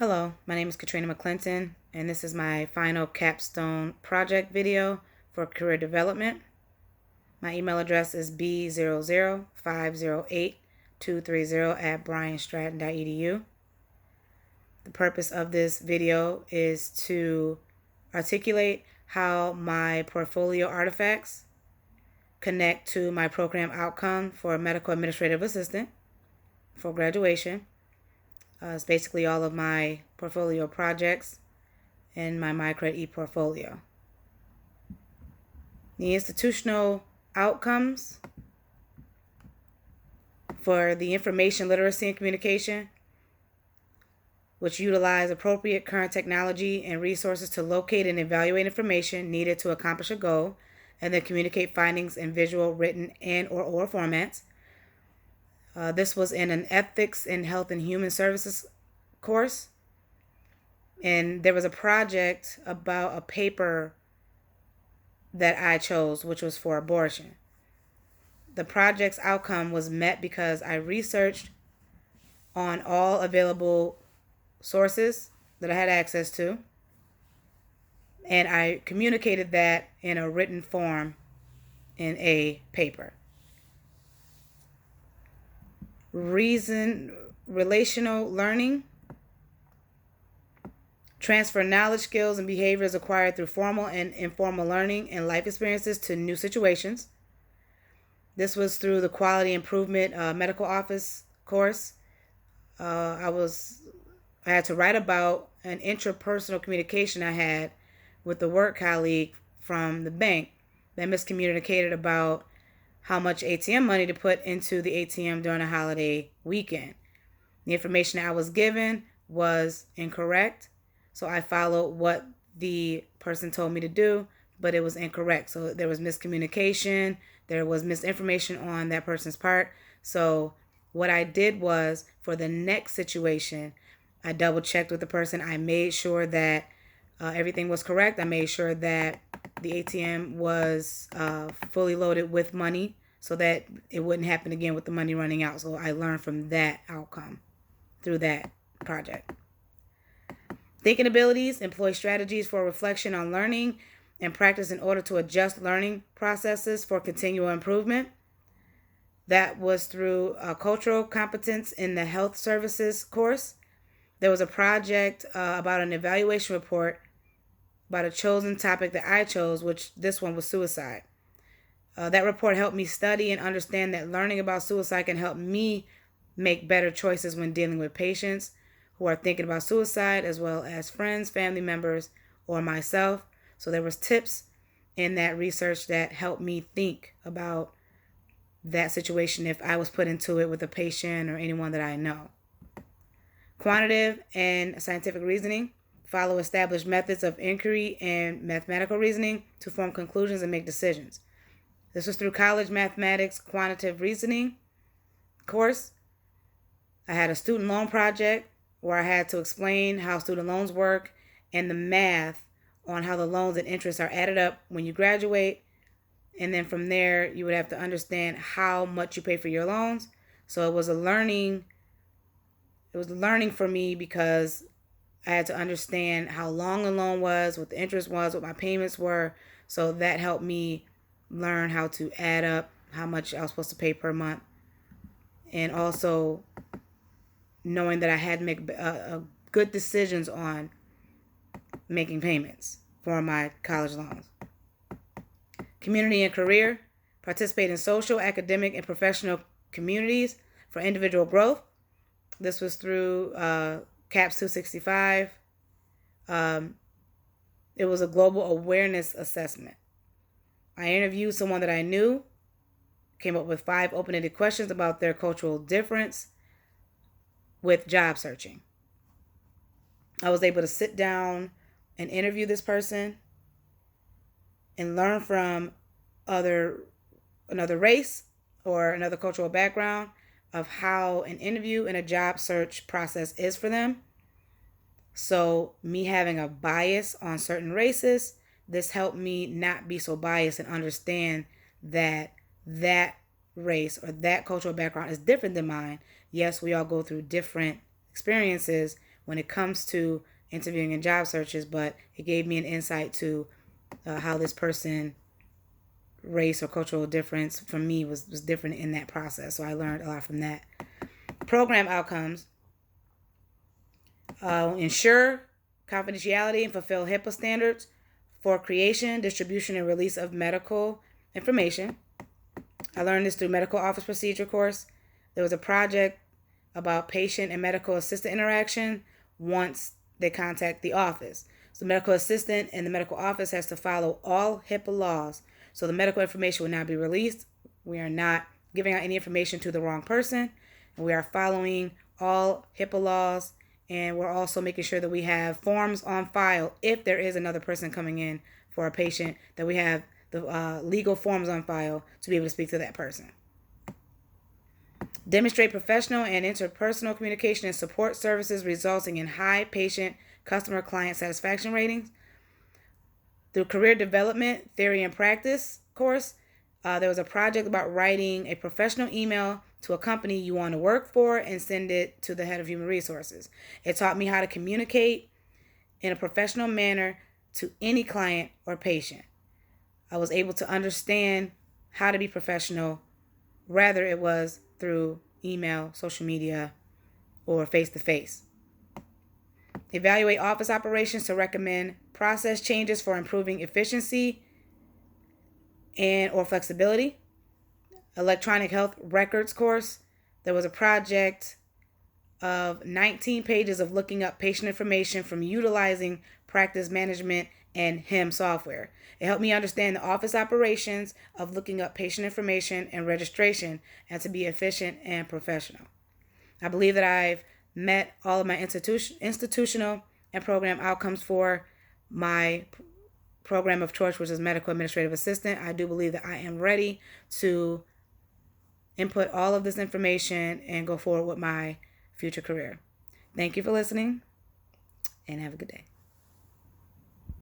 Hello, my name is Katrina McClinton, and this is my final Capstone project video for career development. My email address is b005008-230@bryanstratton.edu. The purpose of this video is to articulate how my portfolio artifacts connect to my program outcome for a medical administrative assistant for graduation. It's basically all of my portfolio projects in my MyCredit ePortfolio. The institutional outcomes for the information literacy and communication, which utilize appropriate current technology and resources to locate and evaluate information needed to accomplish a goal, and then communicate findings in visual, written, and or oral formats. This was in an Ethics in Health and Human Services course, and there was a project about a paper that I chose, which was for abortion. The project's outcome was met because I researched on all available sources that I had access to, and I communicated that in a written form in a paper. Relational learning. Transfer knowledge, skills, and behaviors acquired through formal and informal learning and life experiences to new situations. This was through the Quality Improvement Medical Office course. I had to write about an interpersonal communication I had with a work colleague from the bank that miscommunicated about how much ATM money to put into the ATM during a holiday weekend. The information I was given was incorrect, so I followed what the person told me to do, but it was incorrect. So there was miscommunication, there was misinformation on that person's part. So what I did was, for the next situation, I double checked with the person. I made sure that everything was correct. I made sure that the ATM was fully loaded with money so that it wouldn't happen again with the money running out. So I learned from that outcome through that project. Thinking abilities, employ strategies for reflection on learning and practice in order to adjust learning processes for continual improvement. That was through cultural competence in the health services course. There was a project about an evaluation report about a chosen topic that I chose, which this one was suicide. That report helped me study and understand that learning about suicide can help me make better choices when dealing with patients who are thinking about suicide, as well as friends, family members, or myself. So there was tips in that research that helped me think about that situation if I was put into it with a patient or anyone that I know. Quantitative and scientific reasoning. Follow established methods of inquiry and mathematical reasoning to form conclusions and make decisions. This was through college mathematics quantitative reasoning course. I had a student loan project where I had to explain how student loans work and the math on how the loans and interests are added up when you graduate. And then from there, you would have to understand how much you pay for your loans. So it was learning for me because I had to understand how long a loan was, what the interest was, what my payments were. So that helped me learn how to add up how much I was supposed to pay per month. And also knowing that I had to make good decisions on making payments for my college loans. Community and career. Participate in social, academic, and professional communities for individual growth. This was through CAPS265. It was a global awareness assessment. I interviewed someone that I knew, came up with 5 open-ended questions about their cultural difference with job searching. I was able to sit down and interview this person and learn from another race or another cultural background of how an interview and a job search process is for them. So me having a bias on certain races, this helped me not be so biased and understand that race or that cultural background is different than mine. Yes, we all go through different experiences, when it comes to interviewing and job searches, but it gave me an insight to how this person race or cultural difference from me was different in that process. So I learned a lot from that. Program outcomes. Ensure confidentiality and fulfill HIPAA standards for creation, distribution, and release of medical information. I learned this through medical office procedure course. There was a project about patient and medical assistant interaction once they contact the office. So the medical assistant and the medical office has to follow all HIPAA laws. So the medical information will not be released. We are not giving out any information to the wrong person. And we are following all HIPAA laws. And we're also making sure that we have forms on file if there is another person coming in for a patient, that we have the legal forms on file to be able to speak to that person. Demonstrate professional and interpersonal communication and support services resulting in high patient, customer, client satisfaction ratings. Through career development, theory and practice course, there was a project about writing a professional email to a company you want to work for and send it to the head of human resources. It taught me how to communicate in a professional manner to any client or patient. I was able to understand how to be professional, whether it was through email, social media, or face-to-face. Evaluate office operations to recommend process changes for improving efficiency and or flexibility. Electronic health records course. There was a project of 19 pages of looking up patient information from utilizing practice management and HIM software. It helped me understand the office operations of looking up patient information and registration and to be efficient and professional. I believe that I've met all of my institutional and program outcomes for my program of choice, which is medical administrative assistant. I do believe that I am ready to input all of this information and go forward with my future career. Thank you for listening and have a good day.